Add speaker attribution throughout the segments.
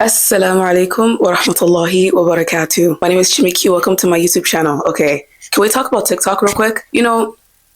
Speaker 1: Assalamu Alaikum wa rahmatullahi wa barakatuh. My name is Chimiki. Welcome to my YouTube channel. Okay, can we talk about TikTok real quick?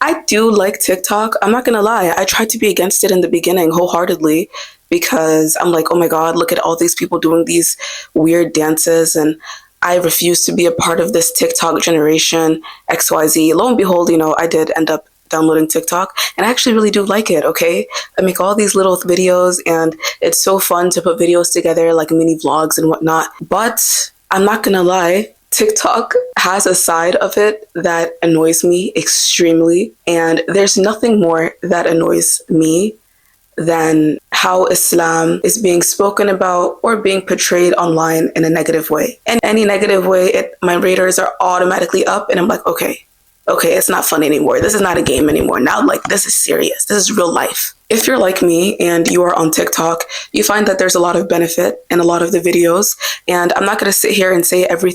Speaker 1: I do like TikTok. I'm not gonna lie. I tried to be against it in the beginning wholeheartedly because I'm like, oh my God, look at all these people doing these weird dances, and I refuse to be a part of this TikTok generation, XYZ. Lo and behold, I did end up downloading TikTok, and I actually really do like it, okay? I make all these little videos, and it's so fun to put videos together, like mini vlogs and whatnot. But I'm not gonna lie, TikTok has a side of it that annoys me extremely, and there's nothing more that annoys me than how Islam is being spoken about or being portrayed online in a negative way. And any negative way, my raters are automatically up, and I'm like, okay, it's not fun anymore. This is not a game anymore. Now, like, this is serious. This is real life. If you're like me and you are on TikTok, you find that there's a lot of benefit in a lot of the videos. And I'm not going to sit here and say every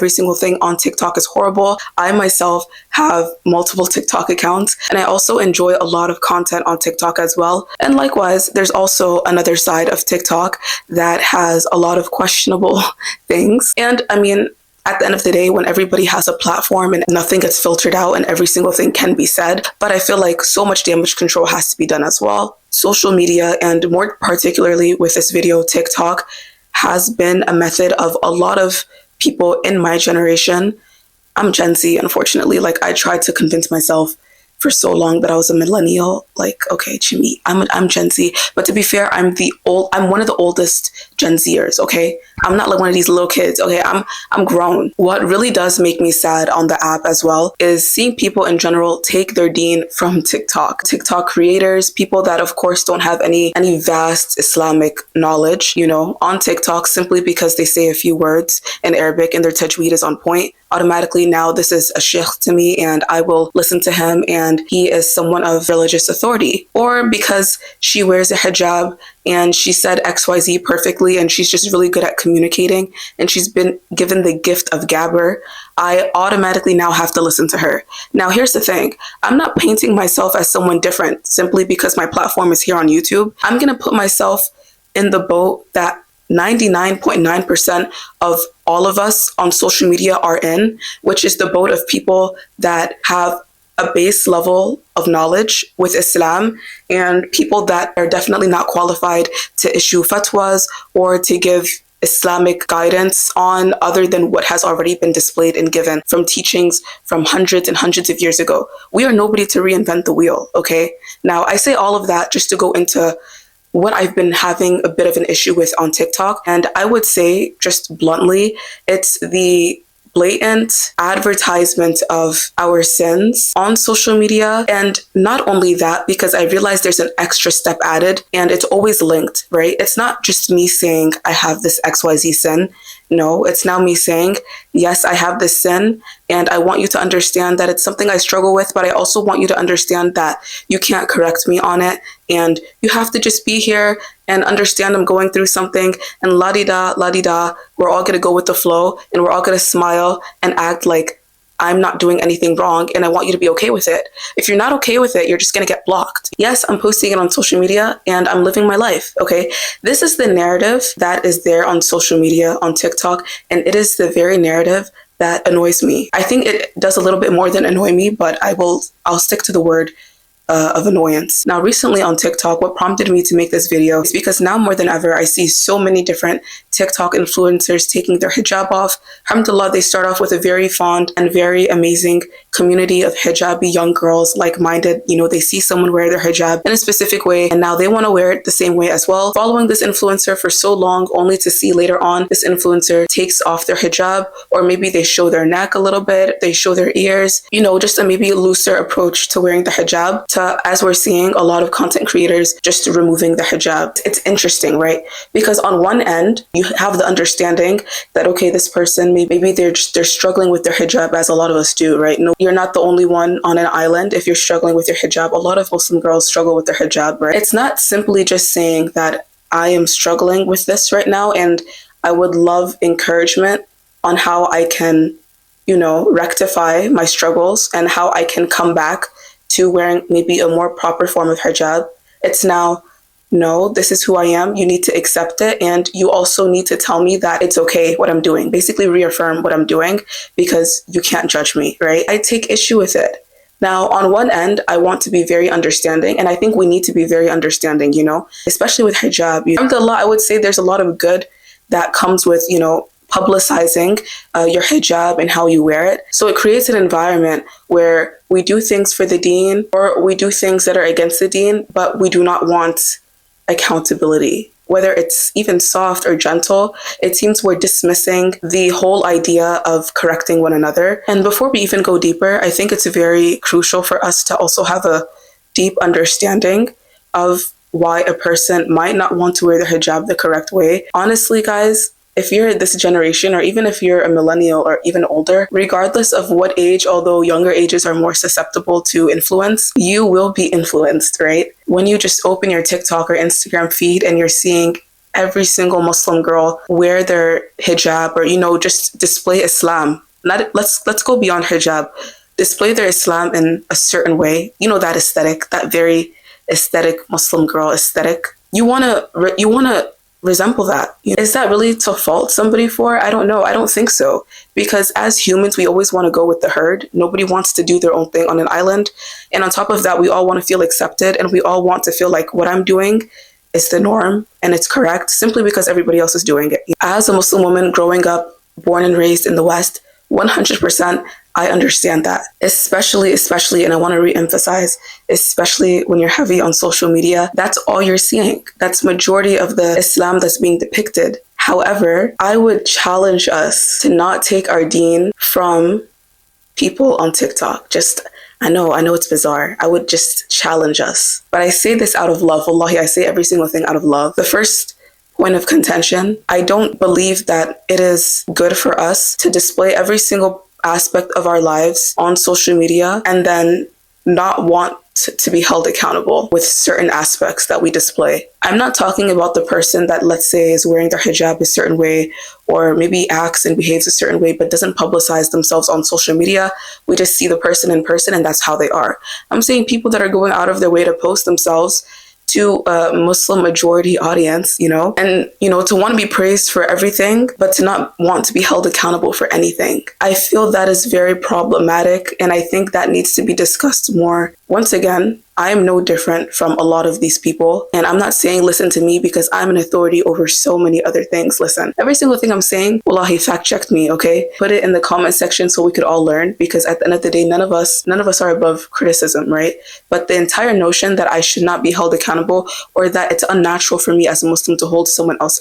Speaker 1: single thing on TikTok is horrible. I myself have multiple TikTok accounts, and I also enjoy a lot of content on TikTok as well. And likewise, there's also another side of TikTok that has a lot of questionable things. And I mean, at the end of the day, when everybody has a platform and nothing gets filtered out and every single thing can be said, but I feel like so much damage control has to be done as well. Social media, and more particularly with this video, TikTok, has been a method of a lot of people in my generation. I'm Gen Z, unfortunately. Like, I tried to convince myself for so long that I was a millennial. Like, okay, Jimmy, I'm Gen Z. But to be fair, I'm one of the oldest Gen Zers, okay? I'm not like one of these little kids, okay? I'm grown. What really does make me sad on the app as well is seeing people in general take their deen from TikTok. TikTok creators, people that of course don't have any vast Islamic knowledge, on TikTok, simply because they say a few words in Arabic and their tajweed is on point. Automatically now this is a sheikh to me, and I will listen to him, and he is someone of religious authority. Or because she wears a hijab and she said XYZ perfectly, and she's just really good at communicating, and she's been given the gift of gabber, I automatically now have to listen to her. Now, here's the thing. I'm not painting myself as someone different simply because my platform is here on YouTube. I'm going to put myself in the boat that 99.9% of all of us on social media are in, which is the boat of people that have a base level of knowledge with Islam, and people that are definitely not qualified to issue fatwas or to give Islamic guidance on other than what has already been displayed and given from teachings from hundreds and hundreds of years ago. We are nobody to reinvent the wheel, okay? Now, I say all of that just to go into what I've been having a bit of an issue with on TikTok. And I would say, just bluntly, it's the blatant advertisement of our sins on social media. And not only that, because I realize there's an extra step added, and it's always linked, right? It's not just me saying I have this XYZ sin. No, it's now me saying, yes, I have this sin, and I want you to understand that it's something I struggle with, but I also want you to understand that you can't correct me on it, and you have to just be here and understand I'm going through something, and la-di-da, we're all gonna go with the flow, and we're all gonna smile and act like I'm not doing anything wrong, and I want you to be okay with it. If you're not okay with it, you're just gonna get blocked. Yes, I'm posting it on social media and I'm living my life, okay? This is the narrative that is there on social media, on TikTok, and it is the very narrative that annoys me. I think it does a little bit more than annoy me, but I'll stick to the word of annoyance. Now, recently on TikTok, what prompted me to make this video is because now more than ever, I see so many different TikTok influencers taking their hijab off. Alhamdulillah, they start off with a very fond and very amazing community of hijabi young girls, like-minded. They see someone wear their hijab in a specific way, and now they want to wear it the same way as well. Following this influencer for so long, only to see later on this influencer takes off their hijab, or maybe they show their neck a little bit, they show their ears, just a maybe looser approach to wearing the hijab, as we're seeing a lot of content creators just removing the hijab. It's interesting, right? Because on one end, you have the understanding that, okay, this person, maybe they're struggling with their hijab, as a lot of us do, right? No, you're not the only one on an island if you're struggling with your hijab. A lot of Muslim girls struggle with their hijab, right? It's not simply just saying that I am struggling with this right now, and I would love encouragement on how I can, rectify my struggles and how I can come back to wearing maybe a more proper form of hijab. It's now, no, this is who I am. You need to accept it. And you also need to tell me that it's okay what I'm doing. Basically reaffirm what I'm doing because you can't judge me, right? I take issue with it. Now, on one end, I want to be very understanding, and I think we need to be very understanding, especially with hijab. Alhamdulillah, I would say there's a lot of good that comes with, publicizing your hijab and how you wear it. So it creates an environment where we do things for the deen or we do things that are against the deen, but we do not want accountability. Whether it's even soft or gentle, it seems we're dismissing the whole idea of correcting one another. And before we even go deeper, I think it's very crucial for us to also have a deep understanding of why a person might not want to wear the hijab the correct way. Honestly, guys, if you're this generation, or even if you're a millennial or even older, regardless of what age, although younger ages are more susceptible to influence, you will be influenced, right? When you just open your TikTok or Instagram feed and you're seeing every single Muslim girl wear their hijab or, just display Islam. Let's go beyond hijab. Display their Islam in a certain way. That aesthetic, that very aesthetic Muslim girl aesthetic. You wanna resemble that. Is that really to fault somebody for? I don't know. I don't think so. Because as humans, we always want to go with the herd. Nobody wants to do their own thing on an island. And on top of that, we all want to feel accepted, and we all want to feel like what I'm doing is the norm and it's correct simply because everybody else is doing it. As a Muslim woman growing up, born and raised in the West, 100%, I understand that. Especially, and I want to re-emphasize, especially when you're heavy on social media, that's all you're seeing. That's majority of the Islam that's being depicted. However, I would challenge us to not take our deen from people on TikTok. I know it's bizarre. I would just challenge us. But I say this out of love. Wallahi, I say every single thing out of love. The first point of contention, I don't believe that it is good for us to display every single aspect of our lives on social media and then not want to be held accountable with certain aspects that we display. I'm not talking about the person that, let's say, is wearing their hijab a certain way or maybe acts and behaves a certain way but doesn't publicize themselves on social media. We just see the person in person and that's how they are. I'm saying people that are going out of their way to post themselves to a Muslim majority audience, and, to want to be praised for everything, but to not want to be held accountable for anything. I feel that is very problematic, and I think that needs to be discussed more. Once again, I am no different from a lot of these people, and I'm not saying listen to me because I'm an authority over so many other things. Listen, every single thing I'm saying, wallahi, fact checked me, okay? Put it in the comment section so we could all learn, because at the end of the day, none of us are above criticism, right? But the entire notion that I should not be held accountable or that it's unnatural for me as a Muslim to hold someone else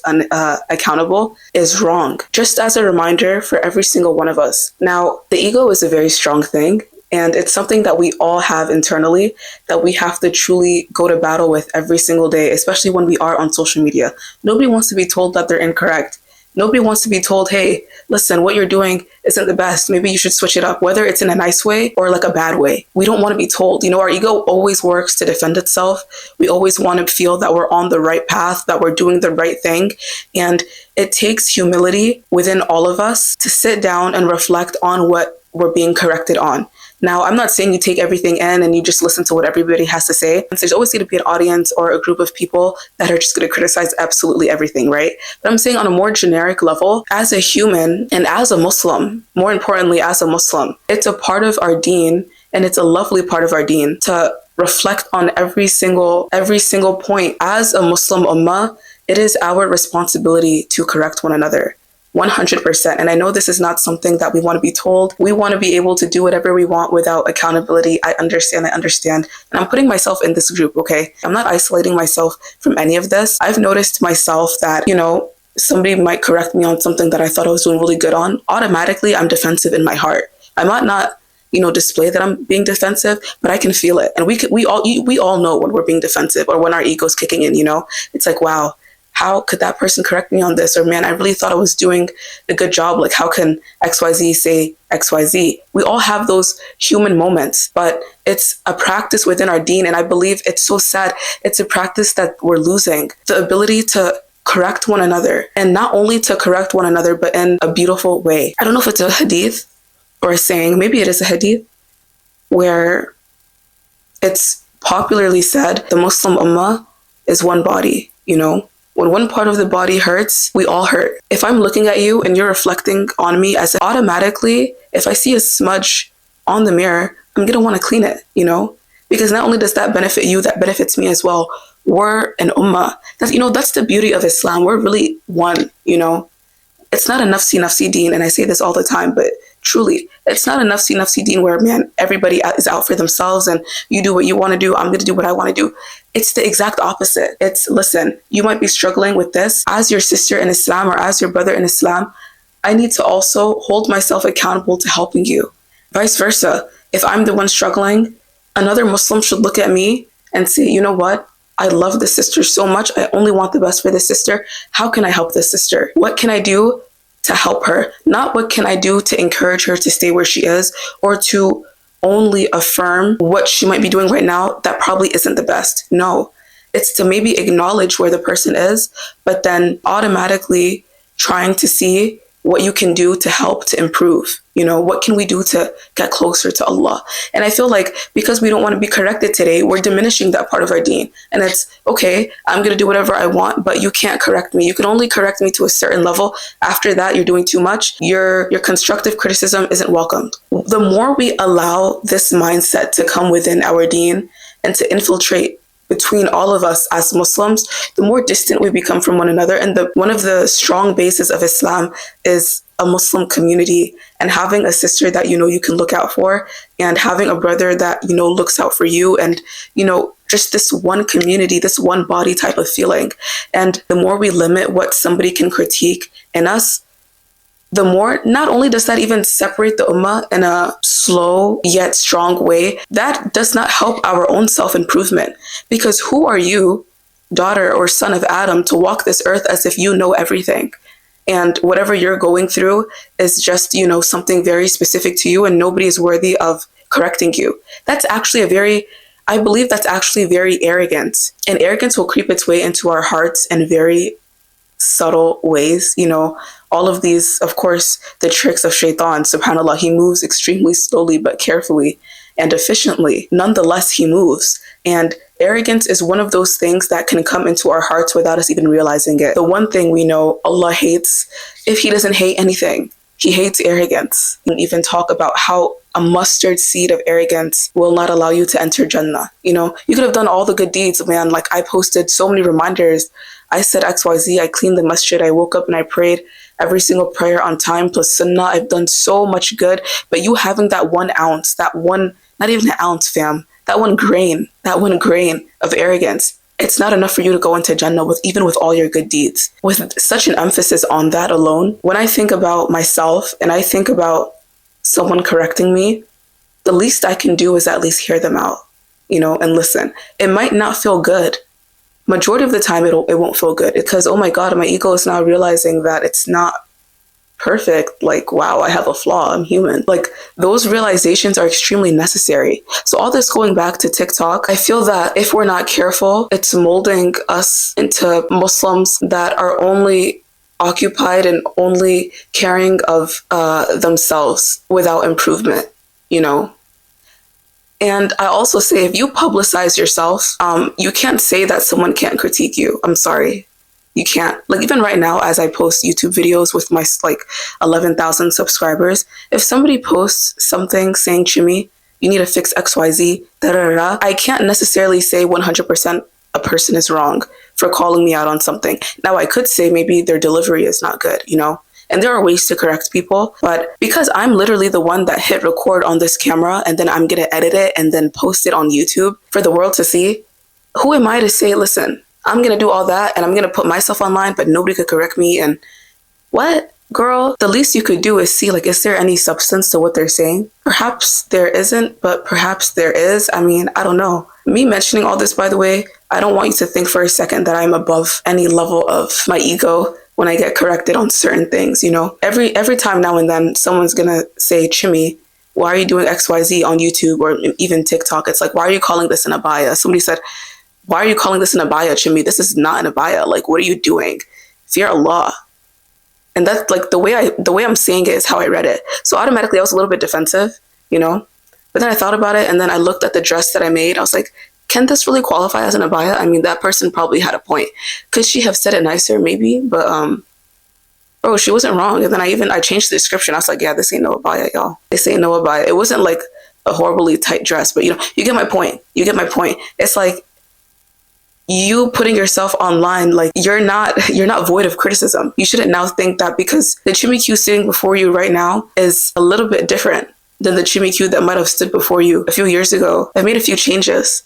Speaker 1: accountable is wrong. Just as a reminder for every single one of us. Now, the ego is a very strong thing. And it's something that we all have internally that we have to truly go to battle with every single day, especially when we are on social media. Nobody wants to be told that they're incorrect. Nobody wants to be told, hey, listen, what you're doing isn't the best. Maybe you should switch it up, whether it's in a nice way or like a bad way. We don't want to be told. Our ego always works to defend itself. We always want to feel that we're on the right path, that we're doing the right thing. And it takes humility within all of us to sit down and reflect on what we're being corrected on. Now, I'm not saying you take everything in and you just listen to what everybody has to say. There's always going to be an audience or a group of people that are just going to criticize absolutely everything, right? But I'm saying on a more generic level, as a human and as a Muslim, more importantly, as a Muslim, it's a part of our deen, and it's a lovely part of our deen to reflect on every single point. As a Muslim ummah, it is our responsibility to correct one another. 100%. And I know this is not something that we want to be told. We want to be able to do whatever we want without accountability. I understand. And I'm putting myself in this group, okay? I'm not isolating myself from any of this. I've noticed myself that, somebody might correct me on something that I thought I was doing really good on. Automatically, I'm defensive in my heart. I might not, display that I'm being defensive, but I can feel it. And we all know when we're being defensive or when our ego's kicking in, It's like, wow, how could that person correct me on this? Or man, I really thought I was doing a good job. Like, how can XYZ say XYZ? We all have those human moments, but it's a practice within our deen. And I believe it's so sad. It's a practice that we're losing. The ability to correct one another, and not only to correct one another, but in a beautiful way. I don't know if it's a hadith or a saying, maybe it is a hadith, where it's popularly said, the Muslim ummah is one body, you know? When one part of the body hurts, we all hurt. If I'm looking at you and you're reflecting on me, as automatically, if I see a smudge on the mirror, I'm gonna want to clean it, you know? Because not only does that benefit you, that benefits me as well. We're an ummah. That's the beauty of Islam. We're really one, you know? It's not a nafsi deen, and I say this all the time, but truly, it's not a nafsi deen where, man, everybody is out for themselves and you do what you want to do, I'm going to do what I want to do. It's the exact opposite. It's, listen, you might be struggling with this. As your sister in Islam or as your brother in Islam, I need to also hold myself accountable to helping you. Vice versa. If I'm the one struggling, another Muslim should look at me and say, you know what? I love this sister so much. I only want the best for this sister. How can I help this sister? What can I do to help her? Not what can I do to encourage her to stay where she is or to only affirm what she might be doing right now that probably isn't the best. No, it's to maybe acknowledge where the person is, but then automatically trying to see what you can do to help to improve. You know, what can we do to get closer to Allah? And I feel like because we don't want to be corrected today, we're diminishing that part of our deen. And it's, okay, I'm going to do whatever I want, but you can't correct me. You can only correct me to a certain level. After that, you're doing too much. Your constructive criticism isn't welcomed. The more we allow this mindset to come within our deen and to infiltrate between all of us as Muslims, the more distant we become from one another. And one of the strong bases of Islam is a Muslim community, and having a sister that, you know, you can look out for, and having a brother that, you know, looks out for you, and, you know, just this one community, this one body type of feeling. And the more we limit what somebody can critique in us, the more, not only does that even separate the ummah in a slow yet strong way, that does not help our own self-improvement. Because who are you, daughter or son of Adam, to walk this earth as if you know everything? And whatever you're going through is just, you know, something very specific to you, and nobody is worthy of correcting you. That's actually I believe that's actually very arrogant. And arrogance will creep its way into our hearts in very subtle ways. You know, all of these, of course, the tricks of shaitan, subhanAllah, he moves extremely slowly but carefully and efficiently. Nonetheless, he moves. And arrogance is one of those things that can come into our hearts without us even realizing it. The one thing we know Allah hates, if he doesn't hate anything, he hates arrogance. And even talk about how a mustard seed of arrogance will not allow you to enter Jannah. You know, you could have done all the good deeds, man. Like, I posted so many reminders. I said XYZ, I cleaned the masjid, I woke up and I prayed every single prayer on time plus sunnah. I've done so much good. But you having that 1 ounce, that one, not even an ounce, fam, that one grain of arrogance, it's not enough for you to go into Jannah even with all your good deeds. With such an emphasis on that alone, when I think about myself and I think about someone correcting me, the least I can do is at least hear them out, you know, and listen. It might not feel good. Majority of the time, it won't feel good because, oh my God, my ego is now realizing that it's not perfect. Like, wow, I have a flaw. I'm human. Like, those realizations are extremely necessary. So all this going back to TikTok, I feel that if we're not careful, it's molding us into Muslims that are only occupied and only caring of themselves without improvement, you know? And I also say, if you publicize yourself, you can't say that someone can't critique you. I'm sorry. You can't. Like, even right now, as I post YouTube videos with my, 11,000 subscribers, if somebody posts something saying, Chimmy, you need to fix XYZ, da-da-da-da, I can't necessarily say 100% a person is wrong for calling me out on something. Now, I could say maybe their delivery is not good, you know? And there are ways to correct people, but because I'm literally the one that hit record on this camera and then I'm going to edit it and then post it on YouTube for the world to see, who am I to say, listen, I'm going to do all that and I'm going to put myself online, but nobody could correct me? And what? Girl, the least you could do is see, like, is there any substance to what they're saying? Perhaps there isn't, but perhaps there is. I mean, I don't know. Me mentioning all this, by the way, I don't want you to think for a second that I'm above any level of my ego when I get corrected on certain things, you know. Every time now and then, someone's gonna say, Chimmy, why are you doing XYZ on YouTube or even TikTok? It's like, why are you calling this an abaya? Somebody said, why are you calling this an abaya, Chimmy? This is not an abaya. Like, what are you doing? Fear Allah. And that's like the way I'm saying it is how I read it. So automatically I was a little bit defensive, you know. But then I thought about it and then I looked at the dress that I made. I was like, can this really qualify as an abaya? I mean, that person probably had a point. Could she have said it nicer? Maybe, but bro, she wasn't wrong. And then I changed the description. I was like, yeah, this ain't no abaya, y'all. This ain't no abaya. It wasn't like a horribly tight dress, but you know, you get my point. You get my point. It's like you putting yourself online, like you're not void of criticism. You shouldn't now think that because the Chimikyu sitting before you right now is a little bit different than the Chimikyu that might have stood before you a few years ago. I've made a few changes,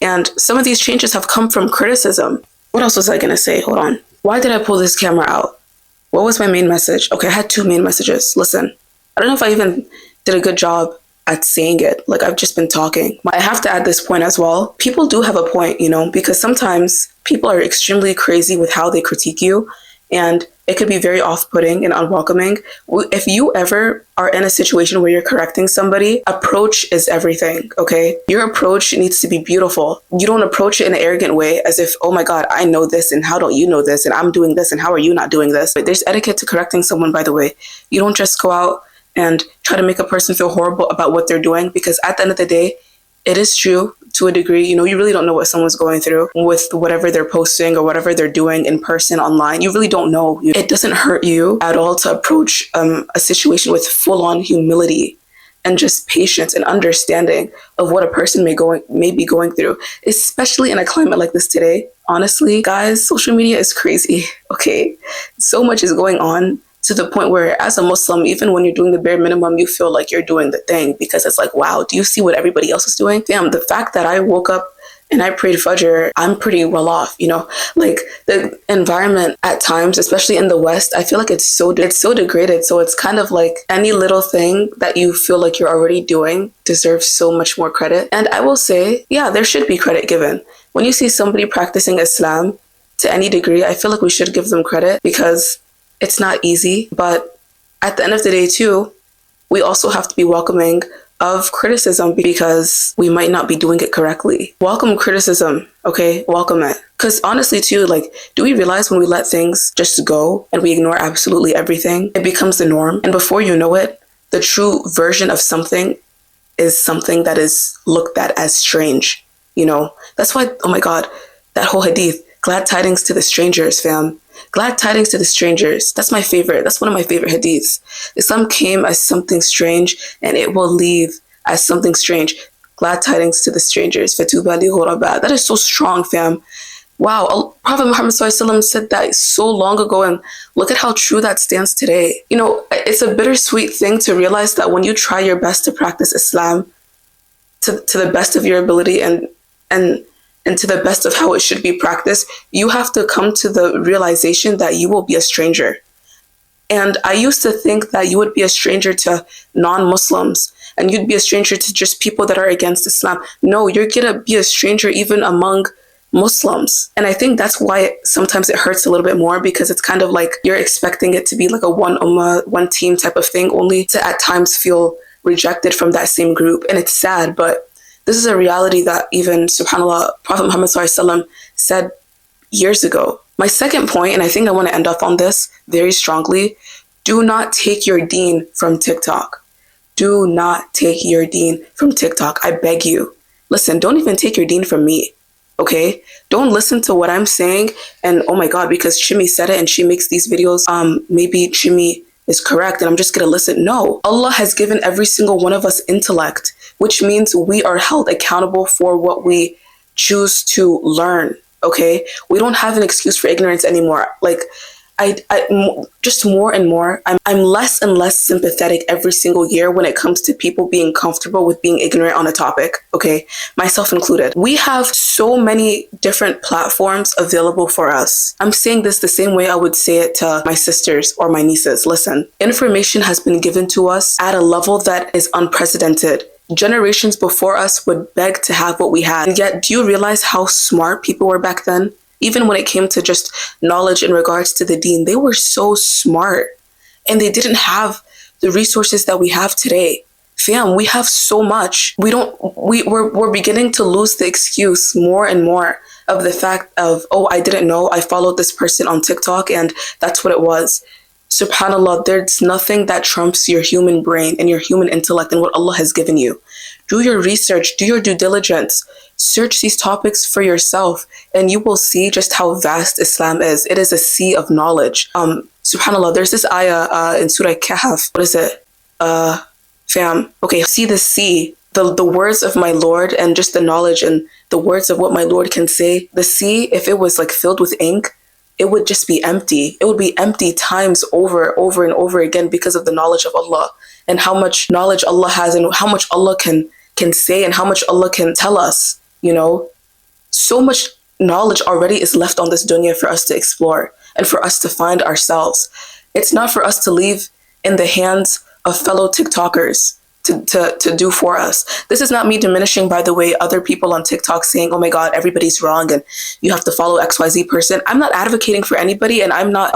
Speaker 1: and some of these changes have come from criticism. What else was I gonna say? Hold on. Why did I pull this camera out? What was my main message? Okay, I had two main messages. Listen, I don't know if I even did a good job at saying it. Like, I've just been talking. I have to add this point as well. People do have a point, you know, because sometimes people are extremely crazy with how they critique you, and it could be very off-putting and unwelcoming. If you ever are in a situation where you're correcting somebody, approach is everything, okay? Your approach needs to be beautiful. You don't approach it in an arrogant way as if, oh my God, I know this, and how don't you know this, and I'm doing this, and how are you not doing this? But there's etiquette to correcting someone, by the way. You don't just go out and try to make a person feel horrible about what they're doing, because at the end of the day, it is true to a degree. You know, you really don't know what someone's going through with whatever they're posting or whatever they're doing in person, online. You really don't know. It doesn't hurt you at all to approach a situation with full-on humility and just patience and understanding of what a person may be going through, especially in a climate like this today. Honestly, guys, social media is crazy, okay? So much is going on, to the point where as a Muslim, even when you're doing the bare minimum, you feel like you're doing the thing, because it's like, wow, do you see what everybody else is doing? Damn, the fact that I woke up and I prayed Fajr, I'm pretty well off, you know? Like, the environment at times, especially in the West, I feel like it's so degraded. So it's kind of like any little thing that you feel like you're already doing deserves so much more credit. And I will say, yeah, there should be credit given. When you see somebody practicing Islam to any degree, I feel like we should give them credit, because it's not easy. But at the end of the day too, we also have to be welcoming of criticism, because we might not be doing it correctly. Welcome criticism, okay? Welcome it. Because honestly too, like, do we realize when we let things just go and we ignore absolutely everything, it becomes the norm? And before you know it, the true version of something is something that is looked at as strange, you know? That's why, oh my God, that whole hadith, glad tidings to the strangers, fam. Glad tidings to the strangers. That's my favorite. That's one of my favorite hadiths. Islam came as something strange, and it will leave as something strange. Glad tidings to the strangers. Fatuba li ghuraba. That is so strong, fam. Wow, Prophet Muhammad ﷺ said that so long ago, and look at how true that stands today. You know, it's a bittersweet thing to realize that when you try your best to practice Islam to the best of your ability and to the best of how it should be practiced, you have to come to the realization that you will be a stranger. And I used to think that you would be a stranger to non-Muslims, and you'd be a stranger to just people that are against Islam. No, you're gonna be a stranger even among Muslims. And I think that's why sometimes it hurts a little bit more, because it's kind of like you're expecting it to be like a one ummah, one team type of thing, only to at times feel rejected from that same group. And it's sad, but this is a reality that even, subhanAllah, Prophet Muhammad ﷺ said years ago. My second point, and I think I want to end up on this very strongly, do not take your deen from TikTok. Do not take your deen from TikTok. I beg you. Listen, don't even take your deen from me, okay? Don't listen to what I'm saying and, oh my God, because Chimmy said it and she makes these videos, maybe Chimmy is correct and I'm just going to listen. No, Allah has given every single one of us intellect, which means we are held accountable for what we choose to learn, okay? We don't have an excuse for ignorance anymore. Like, I just more and more, I'm less and less sympathetic every single year when it comes to people being comfortable with being ignorant on a topic, okay? Myself included. We have so many different platforms available for us. I'm saying this the same way I would say it to my sisters or my nieces. Listen, information has been given to us at a level that is unprecedented. Generations before us would beg to have what we had. And yet, do you realize how smart people were back then? Even when it came to just knowledge in regards to the deen, they were so smart and they didn't have the resources that we have today. Fam, we have so much. We're beginning to lose the excuse more and more of the fact of, oh, I didn't know. I followed this person on TikTok and that's what it was. SubhanAllah, there's nothing that trumps your human brain and your human intellect and what Allah has given you. Do your research, do your due diligence, search these topics for yourself, and you will see just how vast Islam is. It is a sea of knowledge. SubhanAllah, there's this ayah in Surah Kahf. What is it? Okay, see the sea, the words of my Lord, and just the knowledge and the words of what my Lord can say. The sea, if it was like filled with ink, it would just be empty. It would be empty times over and over again because of the knowledge of Allah and how much knowledge Allah has and how much Allah can say and how much Allah can tell us, you know. So much knowledge already is left on this dunya for us to explore and for us to find ourselves. It's not for us to leave in the hands of fellow TikTokers to do for us. This is not me diminishing, by the way, other people on TikTok saying, oh my God, everybody's wrong and you have to follow XYZ person. I'm not advocating for anybody and I'm not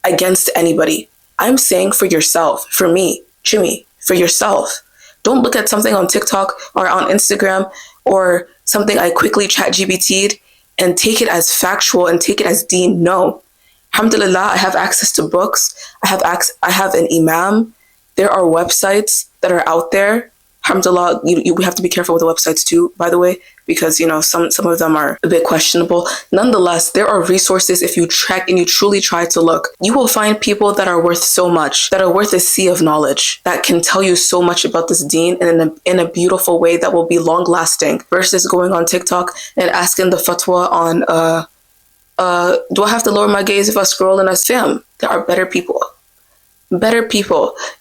Speaker 1: against anybody. I'm saying for yourself, for me, Jimmy, for yourself. Don't look at something on TikTok or on Instagram or something I quickly chat GBT'd and take it as factual and take it as Deen. No. Alhamdulillah, I have access to books. I have an imam. There are websites that are out there. Alhamdulillah, we have to be careful with the websites too, by the way, because, you know, some of them are a bit questionable. Nonetheless, there are resources. If you track and you truly try to look, you will find people that are worth so much, that are worth a sea of knowledge, that can tell you so much about this deen in a beautiful way that will be long lasting, versus going on TikTok and asking the fatwa on, do I have to lower my gaze if I scroll and I spam? There are better people.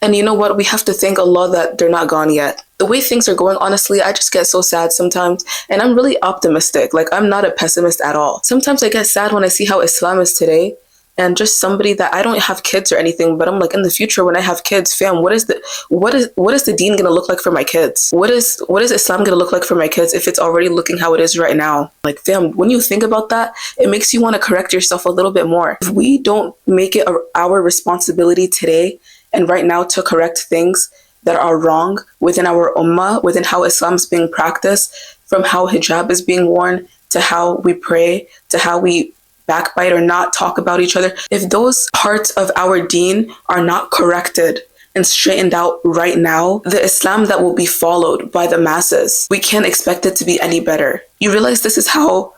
Speaker 1: And you know what? We have to thank Allah that they're not gone yet. The way things are going, honestly, I just get so sad sometimes. And I'm really optimistic. Like, I'm not a pessimist at all. Sometimes I get sad when I see how Islam is today. And just somebody that, I don't have kids or anything, but I'm like, in the future when I have kids, fam, what is the deen gonna look like for my kids? What is Islam gonna look like for my kids if it's already looking how it is right now? Like, fam, when you think about that, it makes you want to correct yourself a little bit more. If we don't make it our responsibility today and right now to correct things that are wrong within our ummah, within how Islam is being practiced, from how hijab is being worn, to how we pray, to how we backbite or not talk about each other, if those parts of our deen are not corrected and straightened out right now, the Islam that will be followed by the masses, we can't expect it to be any better. You realize this is how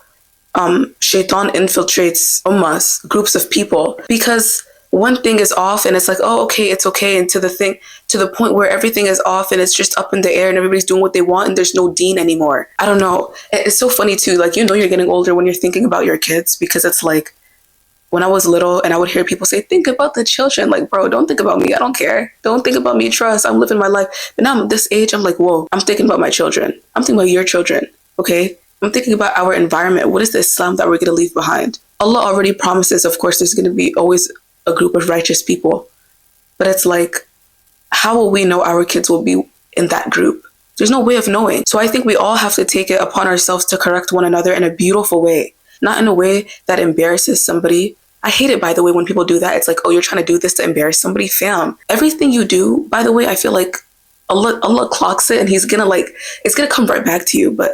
Speaker 1: shaitan infiltrates ummahs, groups of people, because one thing is off and it's like, oh, okay, it's okay, and to the point where everything is off and it's just up in the air and everybody's doing what they want and there's no deen anymore. I don't know. It's so funny too. Like, you know, you're getting older when you're thinking about your kids, because it's like, when I was little and I would hear people say, think about the children. Like, bro, don't think about me. I don't care. Don't think about me. Trust. I'm living my life. But now I'm at this age, I'm like, whoa, I'm thinking about my children. I'm thinking about your children. Okay. I'm thinking about our environment. What is the Islam that we're going to leave behind? Allah already promises, of course, there's going to be always a group of righteous people. But it's like, how will we know our kids will be in that group? There's no way of knowing. So I think we all have to take it upon ourselves to correct one another in a beautiful way, not in a way that embarrasses somebody. I hate it, by the way, when people do that. It's like, oh, you're trying to do this to embarrass somebody. Fam, everything you do, by the way, I feel like Allah clocks it and he's gonna, like, it's gonna come right back to you. But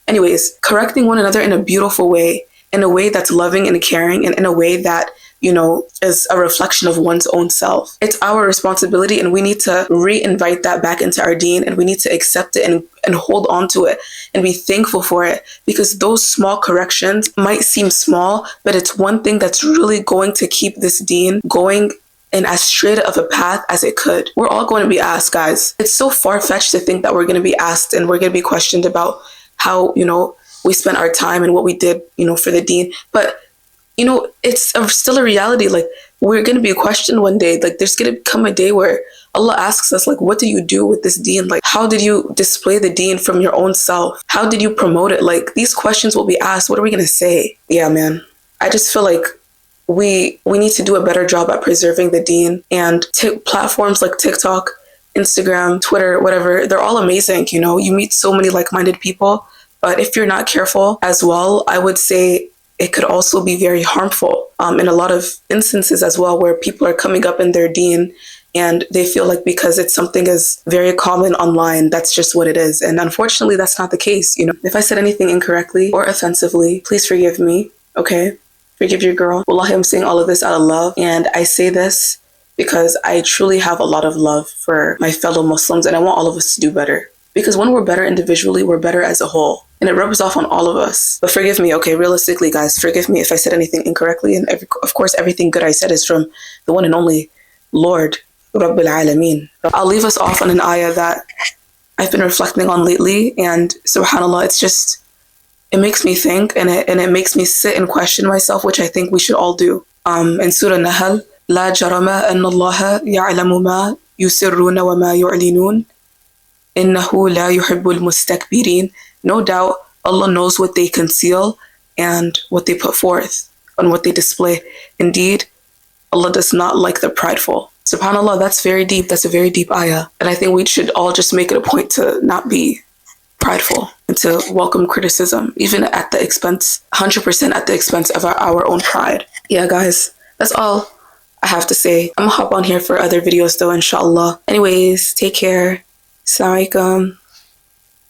Speaker 1: anyways, correcting one another in a beautiful way, in a way that's loving and caring, and in a way that, you know, is a reflection of one's own self. It's our responsibility, and we need to re-invite that back into our deen, and we need to accept it and hold on to it and be thankful for it, because those small corrections might seem small, but it's one thing that's really going to keep this deen going in as straight of a path as it could. We're all going to be asked, guys. It's so far-fetched to think that we're going to be asked and we're going to be questioned about how, you know, we spent our time and what we did, you know, for the deen. But you know, it's still a reality. Like, we're going to be questioned one day. Like, there's going to come a day where Allah asks us, like, what do you do with this deen? Like, how did you display the deen from your own self? How did you promote it? Like, these questions will be asked. What are we going to say? Yeah, man. I just feel like we need to do a better job at preserving the deen. And platforms like TikTok, Instagram, Twitter, whatever, they're all amazing. You know, you meet so many like-minded people. But if you're not careful as well, I would say it could also be very harmful in a lot of instances as well, where people are coming up in their deen and they feel like because it's something is very common online, that's just what it is. And unfortunately, that's not the case. You know, if I said anything incorrectly or offensively, please forgive me. Okay. Forgive your girl. Wallahi, I'm saying all of this out of love. And I say this because I truly have a lot of love for my fellow Muslims and I want all of us to do better. Because when we're better individually, we're better as a whole. And it rubs off on all of us. But forgive me, okay, realistically, guys, forgive me if I said anything incorrectly. And of course, everything good I said is from the one and only Lord, Rabbil Alameen. I'll leave us off on an ayah that I've been reflecting on lately. And subhanAllah, it makes me think, and it makes me sit and question myself, which I think we should all do. In Surah Nahl, لا جرم أن الله يعلم ما يسرون وما يعلنون إنه لا يحب المستكبرين. No doubt, Allah knows what they conceal and what they put forth and what they display. Indeed, Allah does not like the prideful. SubhanAllah, that's very deep. That's a very deep ayah. And I think we should all just make it a point to not be prideful and to welcome criticism, even at the expense, 100% at the expense of our own pride. Yeah, guys, that's all I have to say. I'm gonna hop on here for other videos though, inshallah. Anyways, take care. Assalamu Alaikum.